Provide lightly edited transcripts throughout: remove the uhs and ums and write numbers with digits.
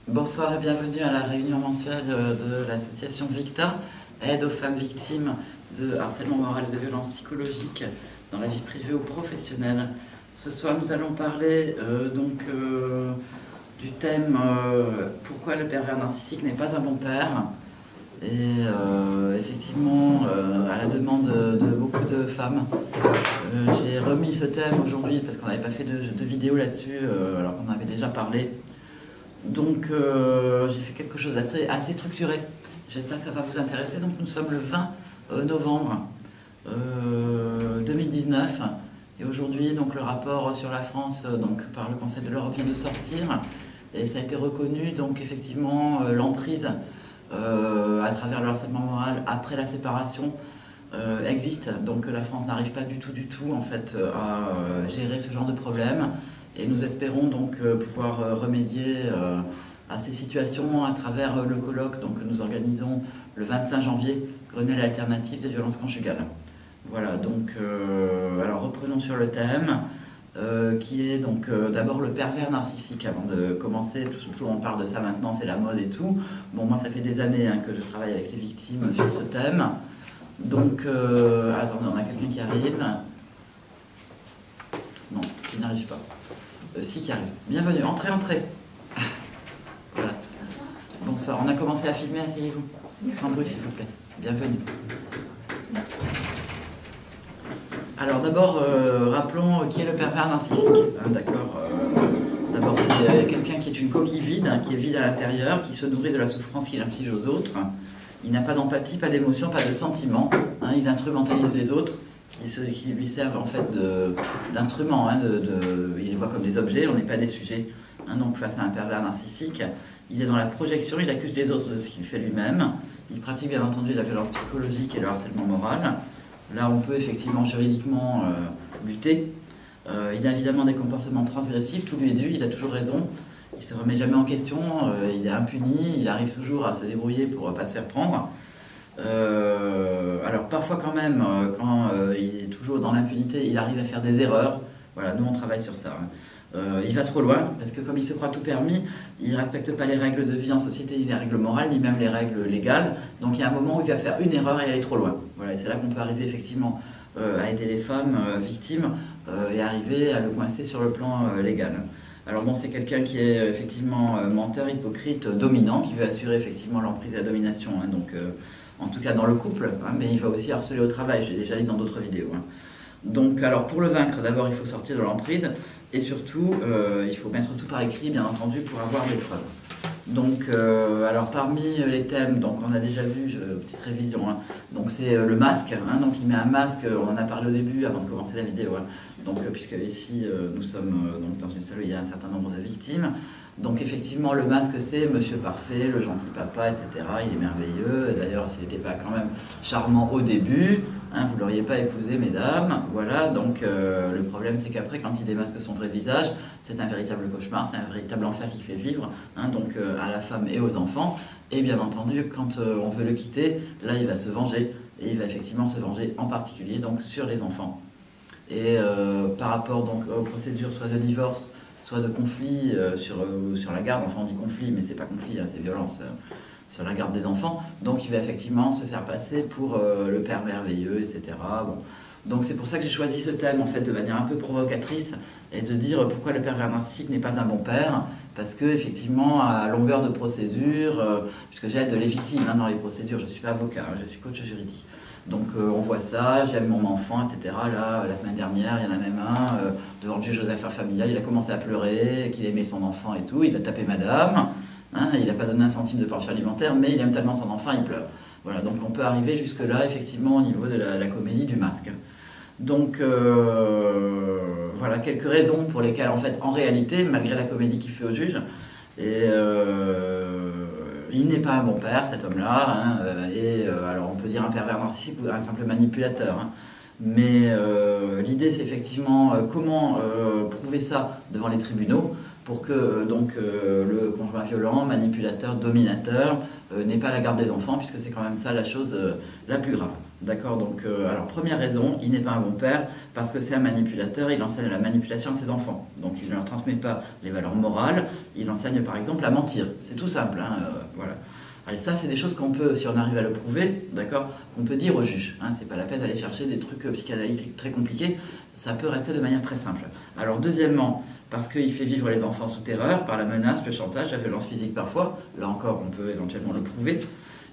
Bonsoir et bienvenue à la réunion mensuelle de l'association Victa, aide aux femmes victimes de harcèlement moral et de violences psychologiques dans la vie privée ou professionnelle. Ce soir, nous allons parler du thème pourquoi le pervers narcissique n'est pas un bon père. Et effectivement, à la demande de beaucoup de femmes, j'ai remis ce thème aujourd'hui parce qu'on n'avait pas fait de vidéo là-dessus, alors qu'on avait déjà parlé. Donc j'ai fait quelque chose d'assez structuré. J'espère que ça va vous intéresser. Donc nous sommes le 20 novembre 2019 et aujourd'hui donc le rapport sur la France par le Conseil de l'Europe vient de sortir et ça a été reconnu donc effectivement l'emprise à travers le harcèlement moral après la séparation existe. Donc la France n'arrive pas du tout en fait à gérer ce genre de problème. Et nous espérons donc pouvoir remédier à ces situations à travers le colloque que nous organisons le 25 janvier, Grenelle alternative des violences conjugales. Voilà, donc alors reprenons sur le thème, qui est donc d'abord le pervers narcissique. Avant de commencer, tout on parle de ça maintenant, c'est la mode et tout. Bon, moi ça fait des années que je travaille avec les victimes sur ce thème. Donc, attendez, on a quelqu'un qui arrive. Non, qui n'arrive pas. Si, qui arrive. Bienvenue, entrez. Voilà. Bonsoir, on a commencé à filmer, asseyez-vous. Sans bruit, s'il vous plaît. Bienvenue. Merci. Alors d'abord, rappelons qui est le pervers narcissique. D'accord. D'abord, c'est quelqu'un qui est une coquille vide, qui est vide à l'intérieur, qui se nourrit de la souffrance qu'il inflige aux autres. Il n'a pas d'empathie, pas d'émotion, pas de sentiment. Il instrumentalise les autres. Qui lui servent en fait d'instruments, il les voit comme des objets, on n'est pas des sujets. Donc face à un pervers narcissique, il est dans la projection, il accuse les autres de ce qu'il fait lui-même, il pratique bien entendu la violence psychologique et le harcèlement moral. Là on peut effectivement juridiquement lutter. Il a évidemment des comportements transgressifs, tout lui est dû, il a toujours raison, il ne se remet jamais en question, il est impuni, il arrive toujours à se débrouiller pour ne pas se faire prendre. Alors parfois quand même, quand il est toujours dans l'impunité, il arrive à faire des erreurs. Voilà, nous on travaille sur ça. Il va trop loin, parce que comme il se croit tout permis, il ne respecte pas les règles de vie en société, ni les règles morales, ni même les règles légales. Donc il y a un moment où il va faire une erreur et aller trop loin. Voilà, et c'est là qu'on peut arriver effectivement à aider les femmes victimes et arriver à le coincer sur le plan légal. Alors bon, c'est quelqu'un qui est effectivement menteur, hypocrite, dominant, qui veut assurer effectivement l'emprise et la domination. En tout cas dans le couple, mais il va aussi harceler au travail, je l'ai déjà dit dans d'autres vidéos. Donc alors pour le vaincre, d'abord il faut sortir de l'emprise, et surtout il faut mettre tout par écrit, bien entendu, pour avoir des preuves. Donc alors parmi les thèmes, donc on a déjà vu, petite révision, donc c'est le masque, donc il met un masque, on en a parlé au début avant de commencer la vidéo, donc puisque ici nous sommes donc dans une salle où il y a un certain nombre de victimes. Donc effectivement, le masque, c'est Monsieur Parfait, le gentil papa, etc. Il est merveilleux. D'ailleurs, s'il n'était pas quand même charmant au début, vous ne l'auriez pas épousé, mesdames. Voilà, donc le problème, c'est qu'après, quand il démasque son vrai visage, c'est un véritable cauchemar, c'est un véritable enfer qu'il fait vivre, à la femme et aux enfants. Et bien entendu, quand on veut le quitter, là, il va se venger. Et il va effectivement se venger en particulier donc, sur les enfants. Et par rapport donc, aux procédures soit de divorce, soit de conflit sur la garde, enfin on dit conflit, mais c'est pas conflit, c'est violence sur la garde des enfants, donc il va effectivement se faire passer pour le père merveilleux, etc. Bon. Donc c'est pour ça que j'ai choisi ce thème en fait de manière un peu provocatrice et de dire pourquoi le pervers narcissique n'est pas un bon père, parce que effectivement à longueur de procédure, puisque j'aide les victimes dans les procédures, je ne suis pas avocat, je suis coach juridique. Donc on voit ça, j'aime mon enfant, etc. Là, la semaine dernière, il y en a même un, devant le juge aux affaires familiales, il a commencé à pleurer, qu'il aimait son enfant et tout, il a tapé madame, il n'a pas donné un centime de pension alimentaire, mais il aime tellement son enfant, il pleure. Voilà, donc on peut arriver jusque-là, effectivement, au niveau de la comédie du masque. Donc voilà, quelques raisons pour lesquelles, en fait, en réalité, malgré la comédie qu'il fait au juge, il n'est pas un bon père, cet homme-là, alors on peut dire un pervers narcissique ou un simple manipulateur. Mais l'idée, c'est effectivement comment prouver ça devant les tribunaux pour que le conjoint violent, manipulateur, dominateur n'ait pas la garde des enfants, puisque c'est quand même ça la chose la plus grave. D'accord, donc, alors première raison, il n'est pas un bon père parce que c'est un manipulateur, il enseigne la manipulation à ses enfants. Donc il ne leur transmet pas les valeurs morales, il enseigne par exemple à mentir. C'est tout simple, hein, voilà. Allez, ça c'est des choses qu'on peut, si on arrive à le prouver, d'accord, qu'on peut dire au juge. Hein, c'est pas la peine d'aller chercher des trucs psychanalytiques très compliqués, ça peut rester de manière très simple. Alors deuxièmement, parce qu'il fait vivre les enfants sous terreur par la menace, le chantage, la violence physique parfois, là encore on peut éventuellement le prouver.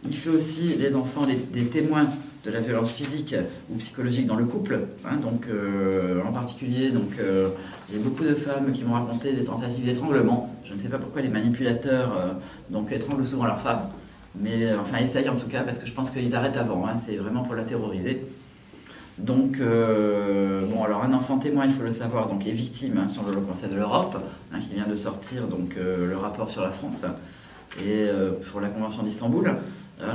Il fait aussi les enfants des témoins de la violence physique ou psychologique dans le couple. Hein, donc, en particulier, donc, il y a beaucoup de femmes qui m'ont raconté des tentatives d'étranglement. Je ne sais pas pourquoi les manipulateurs donc, étranglent souvent leurs femmes. Mais enfin, essayent en tout cas, parce que je pense qu'ils arrêtent avant. Hein, c'est vraiment pour la terroriser. Donc, bon, alors un enfant témoin, il faut le savoir, donc, est victime hein, sur le Conseil de l'Europe, hein, qui vient de sortir donc, le rapport sur la France et sur la Convention d'Istanbul.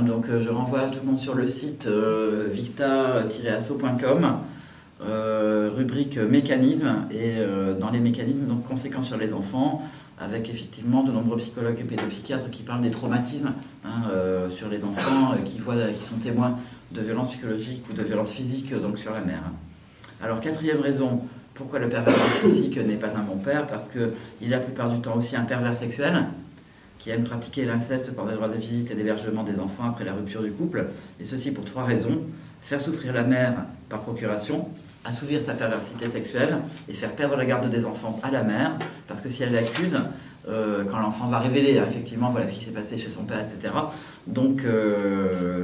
Donc je renvoie tout le monde sur le site victa-asso.com, rubrique mécanismes, et dans les mécanismes, donc conséquences sur les enfants, avec effectivement de nombreux psychologues et pédopsychiatres qui parlent des traumatismes hein, sur les enfants qui sont témoins de violences psychologiques ou de violences physiques donc sur la mère. Alors quatrième raison, pourquoi le pervers narcissique n'est pas un bon père, parce qu'il est la plupart du temps aussi un pervers sexuel, qui aime pratiquer l'inceste par des droits de visite et d'hébergement des enfants après la rupture du couple, et ceci pour 3 raisons. Faire souffrir la mère par procuration, assouvir sa perversité sexuelle et faire perdre la garde des enfants à la mère, parce que si elle l'accuse, quand l'enfant va révéler effectivement voilà ce qui s'est passé chez son père, etc., donc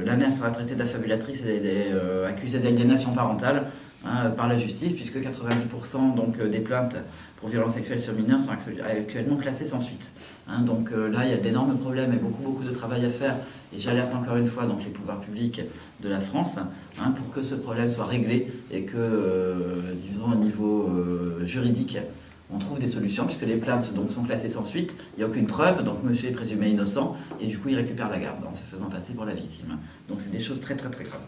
la mère sera traitée d'affabulatrice et accusée d'aliénation parentale hein, par la justice, puisque 90% donc, des plaintes pour violences sexuelles sur mineurs sont actuellement classées sans suite. Hein, donc là, il y a d'énormes problèmes et beaucoup de travail à faire. Et j'alerte encore une fois donc, les pouvoirs publics de la France hein, pour que ce problème soit réglé et que, disons, au niveau juridique, on trouve des solutions, puisque les plaintes donc, sont classées sans suite, il n'y a aucune preuve, donc monsieur est présumé innocent, et du coup il récupère la garde en se faisant passer pour la victime. Donc c'est des choses très graves.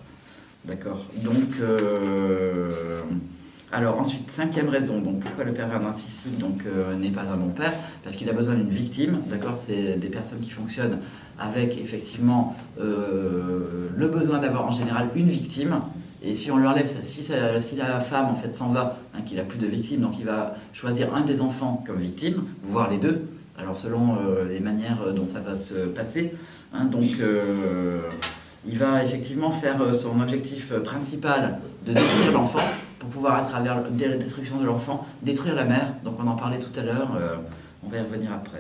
D'accord. Donc, alors ensuite, 5e raison, donc pourquoi le pervers narcissique n'est pas un bon père, parce qu'il a besoin d'une victime, d'accord, c'est des personnes qui fonctionnent avec effectivement le besoin d'avoir en général une victime, et si on lui enlève ça, si la femme en fait s'en va, hein, qu'il n'a plus de victime, donc il va choisir un des enfants comme victime, voire les deux, alors selon les manières dont ça va se passer, hein, donc il va effectivement faire son objectif principal de détruire l'enfant, pour pouvoir, à travers la destruction de l'enfant, détruire la mère. Donc on en parlait tout à l'heure, on va y revenir après.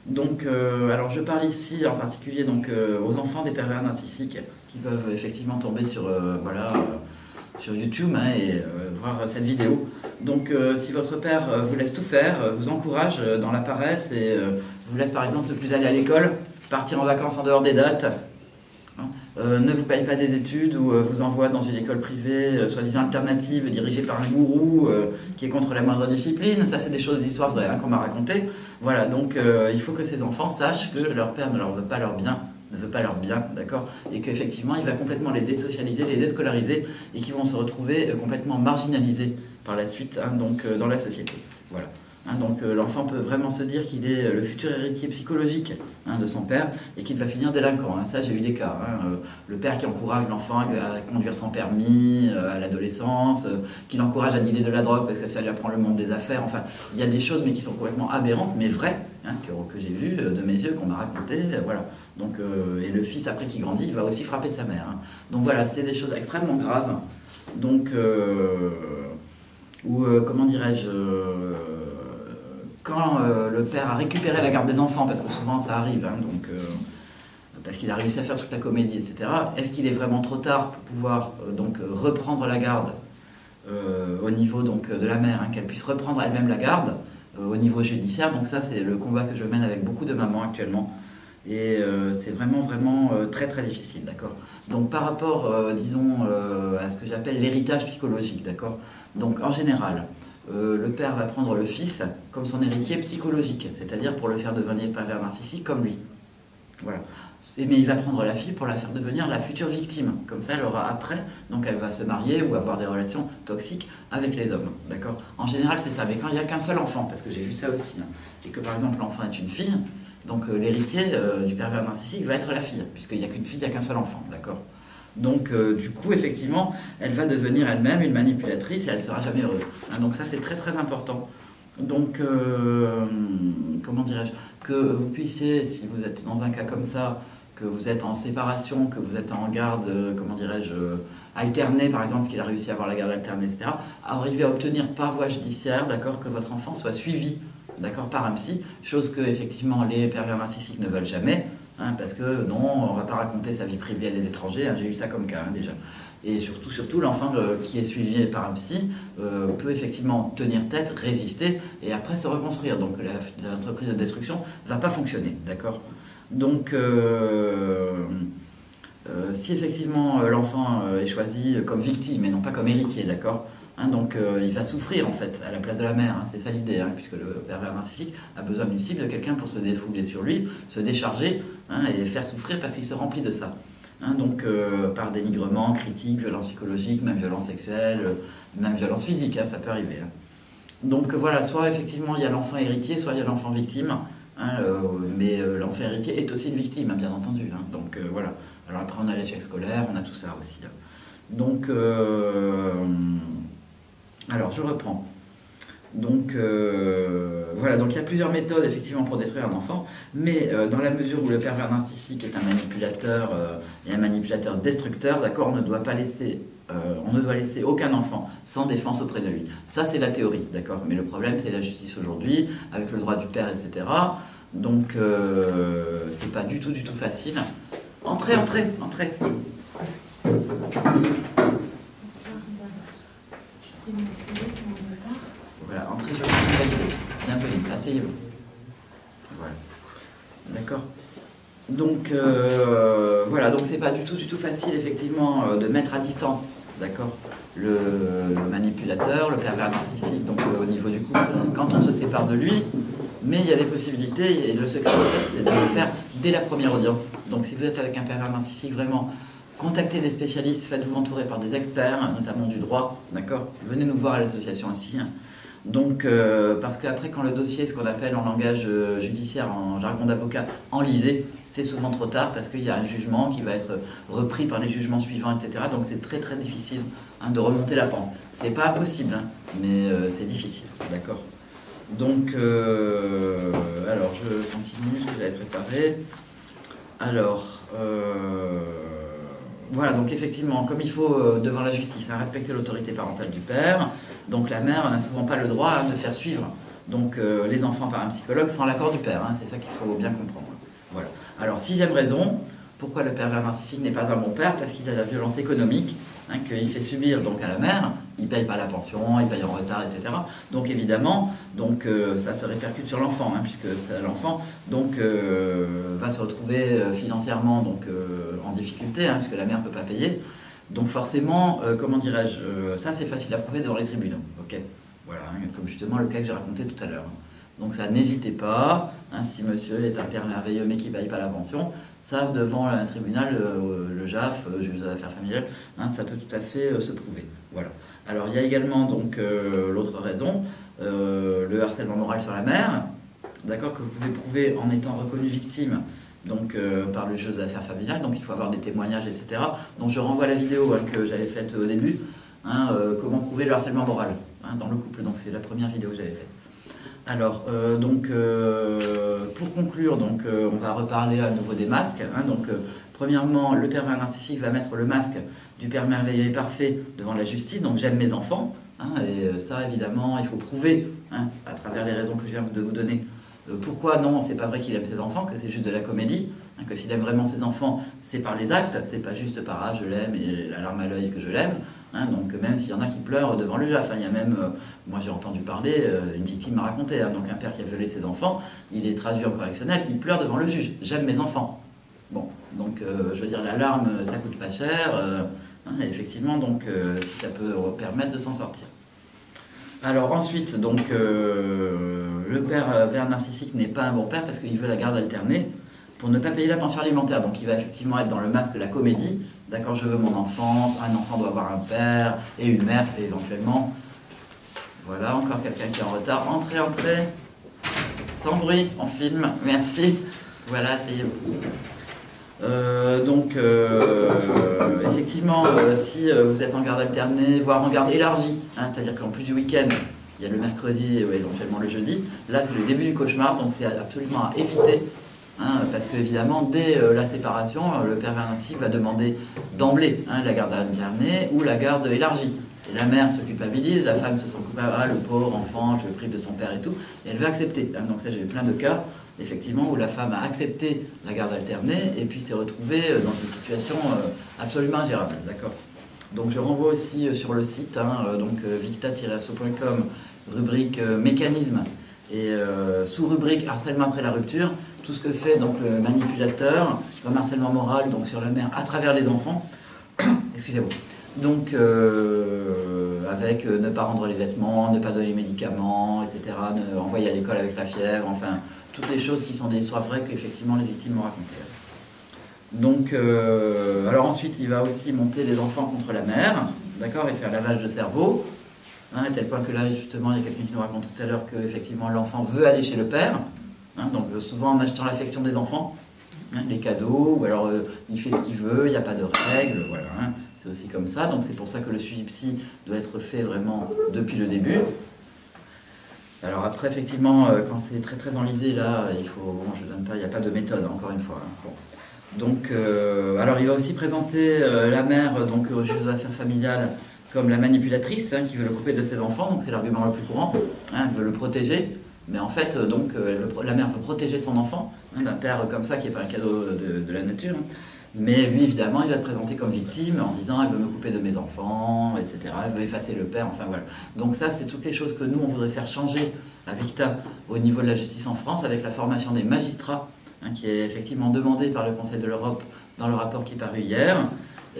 Donc, alors je parle ici en particulier donc, aux enfants des pervers narcissiques qui peuvent effectivement tomber sur, sur YouTube hein, et voir cette vidéo. Donc si votre père vous laisse tout faire, vous encourage dans la paresse et vous laisse par exemple ne plus aller à l'école, partir en vacances en dehors des dates, ne vous paye pas des études ou vous envoie dans une école privée soi-disant alternative dirigée par un gourou qui est contre la moindre discipline, ça c'est des choses d'histoire vraies hein, qu'on m'a racontées. Voilà, donc il faut que ces enfants sachent que leur père ne leur veut pas leur bien, d'accord, et qu'effectivement il va complètement les désocialiser, les déscolariser et qu'ils vont se retrouver complètement marginalisés par la suite hein, donc, dans la société. Voilà. Hein, donc l'enfant peut vraiment se dire qu'il est le futur héritier psychologique hein, de son père et qu'il va finir délinquant. Hein. Ça, j'ai eu des cas. Hein. Le père qui encourage l'enfant à conduire sans permis à l'adolescence, qui l'encourage à dealer de la drogue parce que ça lui apprend le monde des affaires. Enfin, il y a des choses mais qui sont complètement aberrantes, mais vraies, hein, que j'ai vues de mes yeux, qu'on m'a racontées. Voilà. Donc, et le fils, après qu'il grandit, il va aussi frapper sa mère. Hein. Donc voilà, c'est des choses extrêmement graves. Donc, comment dirais-je quand le père a récupéré la garde des enfants, parce que souvent ça arrive, hein, donc, parce qu'il a réussi à faire toute la comédie, etc., est-ce qu'il est vraiment trop tard pour pouvoir donc, reprendre la garde au niveau donc, de la mère, hein, qu'elle puisse reprendre elle-même la garde au niveau judiciaire? Donc ça, c'est le combat que je mène avec beaucoup de mamans actuellement. Et c'est vraiment très difficile, d'accord. Donc par rapport, disons, à ce que j'appelle l'héritage psychologique, d'accord. Donc en général, le père va prendre le fils comme son héritier psychologique, c'est-à-dire pour le faire devenir pervers narcissique comme lui. Voilà. Mais il va prendre la fille pour la faire devenir la future victime. Comme ça, elle aura après, donc elle va se marier ou avoir des relations toxiques avec les hommes. D'accord. En général, c'est ça. Mais quand il n'y a qu'un seul enfant, parce que j'ai vu ça aussi, hein, et que par exemple l'enfant est une fille, donc l'héritier du pervers narcissique va être la fille, puisqu'il n'y a qu'une fille, il n'y a qu'un seul enfant. D'accord. Donc, du coup, effectivement, elle va devenir elle-même une manipulatrice et elle ne sera jamais heureuse. Hein, donc ça, c'est très très important. Donc, comment dirais-je, que vous puissiez, si vous êtes dans un cas comme ça, que vous êtes en séparation, que vous êtes en garde, comment dirais-je, alternée, par exemple, parce qu'il a réussi à avoir la garde alternée, etc., arriver à obtenir par voie judiciaire, d'accord, que votre enfant soit suivi, d'accord, par un psy, chose que, effectivement, les pervers narcissiques ne veulent jamais, hein, parce que non, on ne va pas raconter sa vie privée à des étrangers, hein, j'ai eu ça comme cas, hein, déjà. Et surtout l'enfant qui est suivi par un psy peut effectivement tenir tête, résister et après se reconstruire. Donc l'entreprise de destruction ne va pas fonctionner, d'accord? Donc si effectivement l'enfant est choisi comme victime et non pas comme héritier, d'accord? Hein, donc il va souffrir en fait à la place de la mère, hein, c'est ça l'idée, hein, puisque le pervers narcissique a besoin d'une cible, de quelqu'un pour se défouler sur lui, se décharger, hein, et faire souffrir parce qu'il se remplit de ça. Hein, donc par dénigrement, critique, violence psychologique, même violence sexuelle, même violence physique, hein, ça peut arriver. Hein. Donc voilà, soit effectivement il y a l'enfant héritier, soit il y a l'enfant victime, hein, mais l'enfant héritier est aussi une victime, hein, bien entendu. Hein, donc voilà, alors après on a l'échec scolaire, on a tout ça aussi. Hein. Donc, alors je reprends. Donc voilà, donc il y a plusieurs méthodes effectivement pour détruire un enfant, mais dans la mesure où le pervers narcissique est un manipulateur et un manipulateur destructeur, d'accord, on ne doit laisser aucun enfant sans défense auprès de lui. Ça c'est la théorie, d'accord, mais le problème c'est la justice aujourd'hui, avec le droit du père, etc. Donc c'est pas du tout facile. Entrez. Voilà, entrez, je vous bienvenue, asseyez-vous. Voilà, d'accord. Donc, voilà, donc c'est pas du tout facile, effectivement, de mettre à distance, d'accord, le manipulateur, le pervers narcissique, donc au niveau du couple, quand on se sépare de lui, mais il y a des possibilités, et le secret, c'est de le faire dès la première audience. Donc, si vous êtes avec un pervers narcissique, vraiment, contactez des spécialistes, faites-vous entourer par des experts, notamment du droit, d'accord. Venez nous voir à l'association aussi. Hein. Donc, parce qu'après, quand le dossier, ce qu'on appelle en langage judiciaire, en jargon d'avocat, enlisé, c'est souvent trop tard parce qu'il y a un jugement qui va être repris par les jugements suivants, etc. Donc, c'est très difficile, hein, de remonter la pente. C'est pas impossible, hein, mais c'est difficile, d'accord. Donc, alors, je continue ce que j'avais préparé. Alors, voilà, donc effectivement, comme il faut devant la justice, hein, respecter l'autorité parentale du père, donc la mère n'a souvent pas le droit, hein, de faire suivre donc, les enfants par un psychologue sans l'accord du père, hein, c'est ça qu'il faut bien comprendre. Voilà. Alors, 6e raison, pourquoi le pervers narcissique n'est pas un bon père? Parce qu'il a la violence économique, hein, qu'il fait subir donc, à la mère, il ne paye pas la pension, il paye en retard, etc. Donc évidemment, donc, ça se répercute sur l'enfant, hein, puisque l'enfant va se retrouver financièrement donc, en difficulté, hein, puisque la mère ne peut pas payer. Donc forcément, comment dirais-je, ça c'est facile à prouver devant les tribunaux. Okay, voilà, hein, comme justement le cas que j'ai raconté tout à l'heure. Donc ça, n'hésitez pas, hein, si monsieur est un père merveilleux mais qui ne paye pas la pension, ça devant un tribunal, le JAF, juge des affaires familiales, hein, ça peut tout à fait se prouver. Voilà. Alors il y a également donc l'autre raison, le harcèlement moral sur la mère, d'accord, que vous pouvez prouver en étant reconnu victime donc, par le juge des affaires familiales, donc il faut avoir des témoignages, etc. Donc je renvoie à la vidéo, hein, que j'avais faite au début, hein, comment prouver le harcèlement moral, hein, dans le couple, donc c'est la première vidéo que j'avais faite. Alors, pour conclure, donc, on va reparler à nouveau des masques. Hein, donc, premièrement, le pervers narcissique va mettre le masque du père merveilleux et parfait devant la justice. Donc, j'aime mes enfants. Hein, et ça, évidemment, il faut prouver, hein, à travers les raisons que je viens de vous donner, pourquoi non, c'est pas vrai qu'il aime ses enfants, que c'est juste de la comédie. Hein, que s'il aime vraiment ses enfants, c'est par les actes, c'est pas juste par ah, je l'aime et la larme à l'œil que je l'aime. Hein, donc même s'il y en a qui pleurent devant le JAF, hein, il y a même, moi j'ai entendu parler, une victime m'a raconté, hein, donc un père qui a violé ses enfants, il est traduit en correctionnel, il pleure devant le juge, j'aime mes enfants. Bon, donc je veux dire, la larme, ça coûte pas cher, hein, effectivement, donc si ça peut permettre de s'en sortir. Alors ensuite, donc, le pervers narcissique n'est pas un bon père parce qu'il veut la garde alternée pour ne pas payer la pension alimentaire. Donc il va effectivement être dans le masque de la comédie. D'accord, je veux mon enfant, un enfant doit avoir un père et une mère éventuellement. Voilà, encore quelqu'un qui est en retard. Entrez. Sans bruit, on filme. Merci. Voilà, asseyez-vous. Effectivement, si vous êtes en garde alternée, voire en garde élargie, hein, c'est-à-dire qu'en plus du week-end, il y a le mercredi et éventuellement le jeudi, là c'est le début du cauchemar, donc c'est absolument à éviter, hein, parce qu'évidemment, dès la séparation, le père narcissique va demander d'emblée la garde alternée ou la garde élargie. Et la mère se culpabilise, la femme se sent coupable, ah le pauvre enfant, je le prive de son père et tout, et elle veut accepter. Donc ça, j'ai eu plein de cas, effectivement, où la femme a accepté la garde alternée et puis s'est retrouvée dans une situation absolument ingérable, d'accord. Donc je renvoie aussi sur le site, victa-asso.com, rubrique mécanisme, et sous-rubrique harcèlement après la rupture, tout ce que fait donc le manipulateur comme harcèlement moral donc sur la mère à travers les enfants, excusez-moi. Donc, avec ne pas rendre les vêtements, ne pas donner les médicaments, etc., envoyer à l'école avec la fièvre, enfin, toutes les choses qui sont des histoires vraies qu'effectivement les victimes m'ont racontées. Donc, alors ensuite, il va aussi monter les enfants contre la mère, d'accord, et faire lavage de cerveau, hein, à tel point que là, justement, il y a quelqu'un qui nous raconte tout à l'heure qu'effectivement l'enfant veut aller chez le père, hein, donc souvent en achetant l'affection des enfants, hein, les cadeaux, ou alors il fait ce qu'il veut, il n'y a pas de règles, voilà. Hein. C'est aussi comme ça, donc c'est pour ça que le suivi psy doit être fait vraiment depuis le début. Alors après, effectivement, quand c'est très très enlisé, là, il faut, bon, je donne pas, il n'y a pas de méthode, encore une fois. Hein. Bon. Donc, alors il va aussi présenter la mère, donc au juge aux affaires familiales, comme la manipulatrice, hein, qui veut le couper de ses enfants, donc c'est l'argument le plus courant, hein, elle veut le protéger, mais en fait, donc, la mère veut protéger son enfant, hein, d'un père comme ça, qui n'est pas un cadeau de la nature, hein. Mais lui, évidemment, il va se présenter comme victime en disant « elle veut me couper de mes enfants, etc. Elle veut effacer le père, enfin voilà. » Donc ça, c'est toutes les choses que nous, on voudrait faire changer à Victa au niveau de la justice en France, avec la formation des magistrats, hein, qui est effectivement demandée par le Conseil de l'Europe dans le rapport qui est paru hier,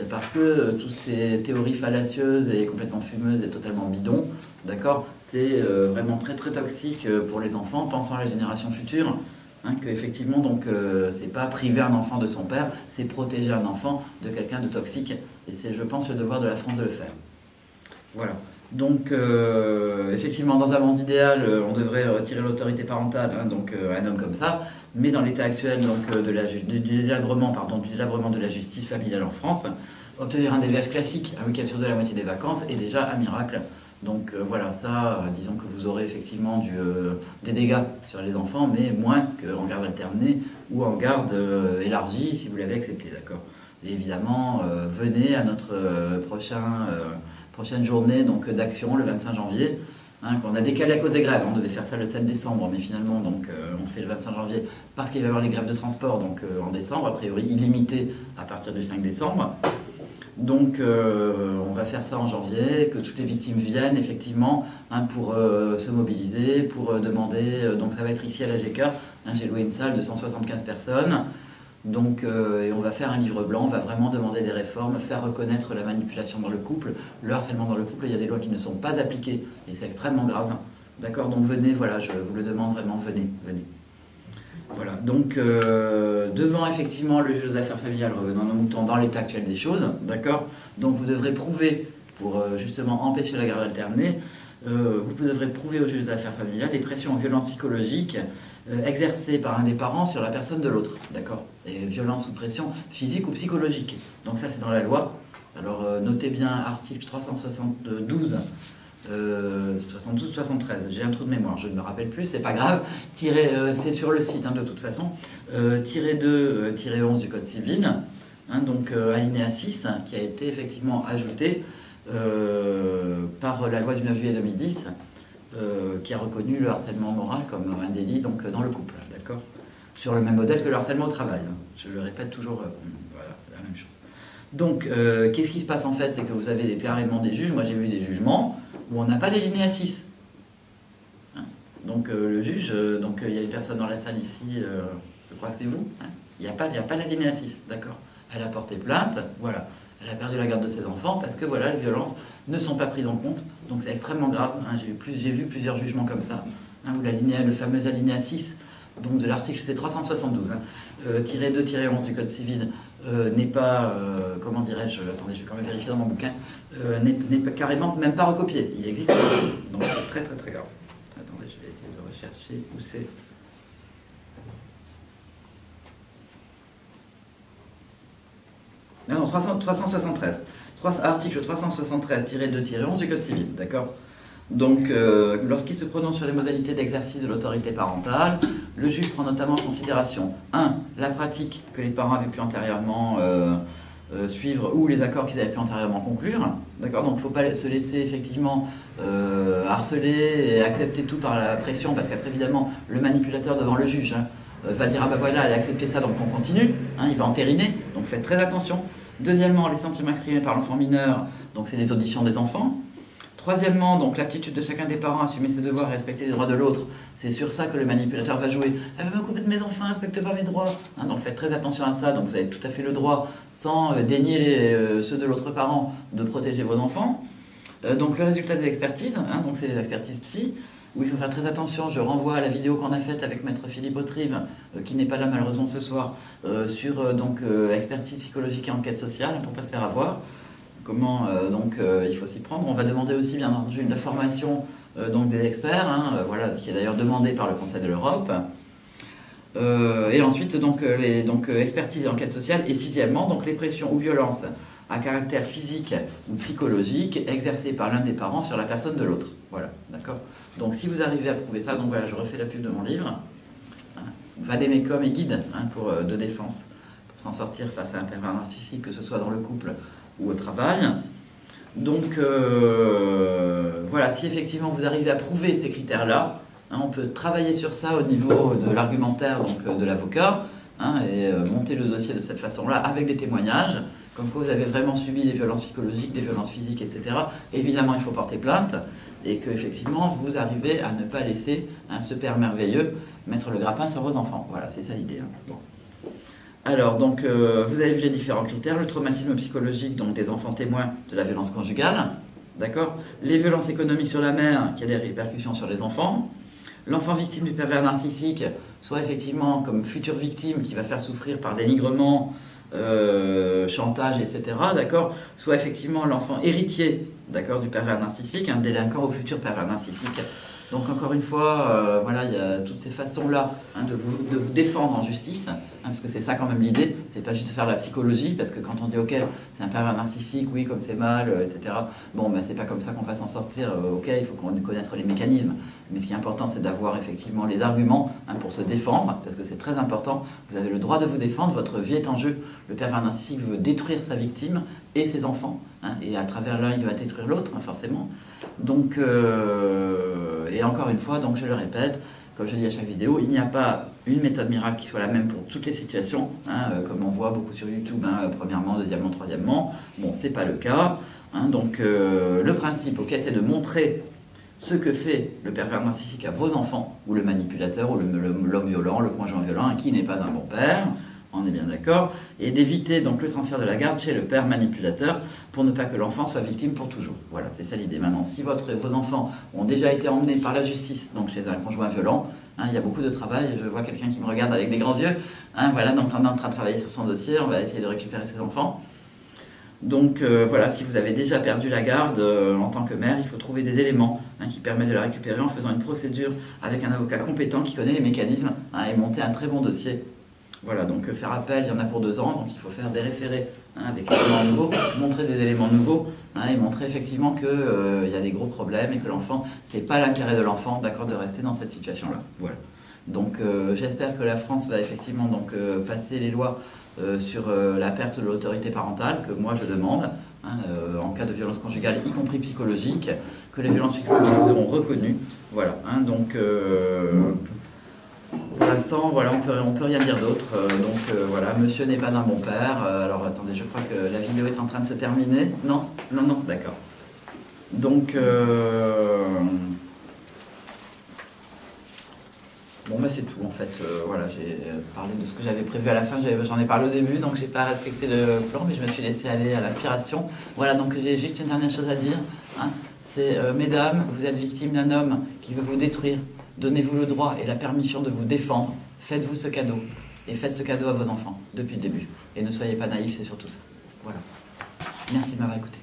parce que toutes ces théories fallacieuses et complètement fumeuses et totalement bidons, d'accord, c'est vraiment très très toxique pour les enfants, pensant à la génération future. Hein, que effectivement, donc, c'est pas priver un enfant de son père, c'est protéger un enfant de quelqu'un de toxique. Et c'est, je pense, le devoir de la France de le faire. Voilà. Donc, effectivement, dans un monde idéal, on devrait retirer l'autorité parentale, hein, donc un homme comme ça. Mais dans l'état actuel donc, du délabrement de la justice familiale en France, obtenir un DVH classique, un week-end sur deux, la moitié des vacances, est déjà un miracle. Donc voilà, ça, disons que vous aurez effectivement des dégâts sur les enfants, mais moins qu'en garde alternée ou en garde élargie, si vous l'avez accepté, d'accord. Et évidemment, venez à notre prochaine journée d'action, le 25 janvier, hein, qu'on a décalé à cause des grèves. On devait faire ça le 7 décembre, mais finalement, donc, on fait le 25 janvier parce qu'il va y avoir les grèves de transport donc, en décembre, a priori illimitées à partir du 5 décembre. Donc on va faire ça en janvier, que toutes les victimes viennent effectivement, hein, pour se mobiliser, pour demander, donc ça va être ici à la GK, hein, j'ai loué une salle de 175 personnes, donc, et on va faire un livre blanc, on va vraiment demander des réformes, faire reconnaître la manipulation dans le couple, le harcèlement dans le couple. Il y a des lois qui ne sont pas appliquées et c'est extrêmement grave, d'accord, donc venez, voilà, je vous le demande vraiment, venez. Voilà, donc devant effectivement le juge aux affaires familiales, revenant nos moutons dans l'état actuel des choses, d'accord, donc vous devrez prouver, pour justement empêcher la garde alternée, vous devrez prouver au juge aux affaires familiales les pressions en violence psychologique exercées par un des parents sur la personne de l'autre, d'accord, et violence ou pression physique ou psychologique. Donc ça c'est dans la loi. Alors notez bien article 372. 72-73, j'ai un trou de mémoire, je ne me rappelle plus, c'est pas grave, c'est sur le site, hein, de toute façon, -2-11 du Code civil, hein, donc alinéa 6, hein, qui a été effectivement ajouté par la loi du 9 juillet 2010, qui a reconnu le harcèlement moral comme un délit donc, dans le couple, d'accord, sur le même modèle que le harcèlement au travail, hein. Je le répète toujours, voilà, la même chose. Donc, qu'est-ce qui se passe en fait, c'est que vous avez carrément des juges, moi j'ai vu des jugements, où on n'a pas l'alinéa 6. Hein, donc le juge, donc il y a une personne dans la salle ici, je crois que c'est vous, hein, il n'y a pas l'alinéa 6, d'accord. Elle a porté plainte, voilà, elle a perdu la garde de ses enfants parce que voilà, les violences ne sont pas prises en compte, donc c'est extrêmement grave, hein, j'ai vu plusieurs jugements comme ça, hein, où le fameux alinéa 6, donc de l'article c'est 372, hein, -2-11 du Code civil, n'est pas, comment dirais-je, attendez, je vais quand même vérifier dans mon bouquin, n'est pas, carrément même pas recopié, il existe, donc c'est très très très grave. Attendez, je vais essayer de rechercher où c'est. Ah non, 373. Article 373-2-11 du Code civil, d'accord? Donc, lorsqu'il se prononce sur les modalités d'exercice de l'autorité parentale, le juge prend notamment en considération 1. La pratique que les parents avaient pu antérieurement suivre ou les accords qu'ils avaient pu antérieurement conclure. D'accord, donc il ne faut pas se laisser effectivement harceler et accepter tout par la pression, parce qu'après, évidemment, le manipulateur devant le juge va dire « Ah ben voilà, elle a accepté ça, donc on continue », il va entériner, donc faites très attention. Deuxièmement, les sentiments exprimés par l'enfant mineur, donc c'est les auditions des enfants. Troisièmement, donc l'aptitude de chacun des parents à assumer ses devoirs et respecter les droits de l'autre. C'est sur ça que le manipulateur va jouer. Elle veut me couper de mes enfants, elle ne respecte pas mes droits. Donc faites très attention à ça. Donc vous avez tout à fait le droit, sans dénier ceux de l'autre parent, de protéger vos enfants. Donc le résultat des expertises, donc c'est les expertises psy, où il faut faire très attention. Je renvoie à la vidéo qu'on a faite avec maître Philippe Autrive, qui n'est pas là malheureusement ce soir, sur expertise psychologique et enquête sociale, pour ne pas se faire avoir. Comment il faut s'y prendre. On va demander aussi bien entendu la formation des experts, qui est d'ailleurs demandée par le Conseil de l'Europe. Et ensuite expertise et enquête sociale. Et sixièmement, donc les pressions ou violences à caractère physique ou psychologique exercées par l'un des parents sur la personne de l'autre. Voilà, d'accord. Donc si vous arrivez à prouver ça, donc voilà, je refais la pub de mon livre, Vademecum et guide de défense pour s'en sortir face à un pervers narcissique, que ce soit dans le couple ou au travail. Donc voilà, si effectivement vous arrivez à prouver ces critères-là, on peut travailler sur ça au niveau de l'argumentaire de l'avocat, et monter le dossier de cette façon-là avec des témoignages, comme quoi vous avez vraiment subi des violences psychologiques, des violences physiques, etc. Évidemment, il faut porter plainte, et qu'effectivement vous arrivez à ne pas laisser ce père merveilleux mettre le grappin sur vos enfants. Voilà, c'est ça l'idée. Bon. Alors, donc, vous avez vu les différents critères. Le traumatisme psychologique, donc des enfants témoins de la violence conjugale, d'accord. Les violences économiques sur la mère, qui a des répercussions sur les enfants. L'enfant victime du pervers narcissique, soit effectivement comme future victime qui va faire souffrir par dénigrement, chantage, etc., d'accord. Soit effectivement l'enfant héritier, d'accord, du pervers narcissique, un délinquant au futur pervers narcissique. Donc encore une fois, voilà, il y a toutes ces façons-là de vous défendre en justice, parce que c'est ça quand même l'idée, c'est pas juste de faire de la psychologie, parce que quand on dit ok, c'est un pervers narcissique, oui, comme c'est mal, etc., bon, ben c'est pas comme ça qu'on va s'en sortir, ok, il faut connaître les mécanismes, mais ce qui est important, c'est d'avoir effectivement les arguments pour se défendre, parce que c'est très important, vous avez le droit de vous défendre, votre vie est en jeu, le pervers narcissique veut détruire sa victime et ses enfants, et à travers l'un, il va détruire l'autre, forcément. Donc, et encore une fois, donc je le répète, comme je dis à chaque vidéo, il n'y a pas une méthode miracle qui soit la même pour toutes les situations, comme on voit beaucoup sur YouTube, premièrement, deuxièmement, troisièmement. Bon, c'est pas le cas. Donc, le principe, ok, c'est de montrer ce que fait le pervers narcissique à vos enfants, ou le manipulateur, ou l'homme violent, le conjoint violent, qui n'est pas un bon père. On est bien d'accord, et d'éviter donc le transfert de la garde chez le père manipulateur pour ne pas que l'enfant soit victime pour toujours. Voilà, c'est ça l'idée. Maintenant, si vos enfants ont déjà été emmenés par la justice, donc chez un conjoint violent, il y a beaucoup de travail, je vois quelqu'un qui me regarde avec des grands yeux, voilà, donc on est en train de travailler sur son dossier, on va essayer de récupérer ses enfants. Donc voilà, si vous avez déjà perdu la garde en tant que mère, il faut trouver des éléments qui permettent de la récupérer en faisant une procédure avec un avocat compétent qui connaît les mécanismes et monter un très bon dossier. Voilà, donc faire appel, il y en a pour 2 ans, donc il faut faire des référés avec des éléments nouveaux, montrer des éléments nouveaux, et montrer effectivement qu'il y a des gros problèmes et que l'enfant, c'est pas l'intérêt de l'enfant, d'accord, de rester dans cette situation-là. Voilà. Donc j'espère que la France va effectivement passer les lois sur la perte de l'autorité parentale, que moi je demande, en cas de violence conjugale, y compris psychologique, que les violences psychologiques seront reconnues. Voilà, donc... pour l'instant, voilà, on peut rien dire d'autre. Voilà, monsieur n'est pas un bon père. Alors attendez, je crois que la vidéo est en train de se terminer. Non, d'accord. Donc, bon, bah c'est tout en fait. Voilà, j'ai parlé de ce que j'avais prévu à la fin. J'en ai parlé au début, donc j'ai pas respecté le plan, mais je me suis laissé aller à l'inspiration. Voilà, donc j'ai juste une dernière chose à dire. C'est, mesdames, vous êtes victime d'un homme qui veut vous détruire. Donnez-vous le droit et la permission de vous défendre. Faites-vous ce cadeau. Et faites ce cadeau à vos enfants depuis le début. Et ne soyez pas naïfs, c'est surtout ça. Voilà. Merci de m'avoir écouté.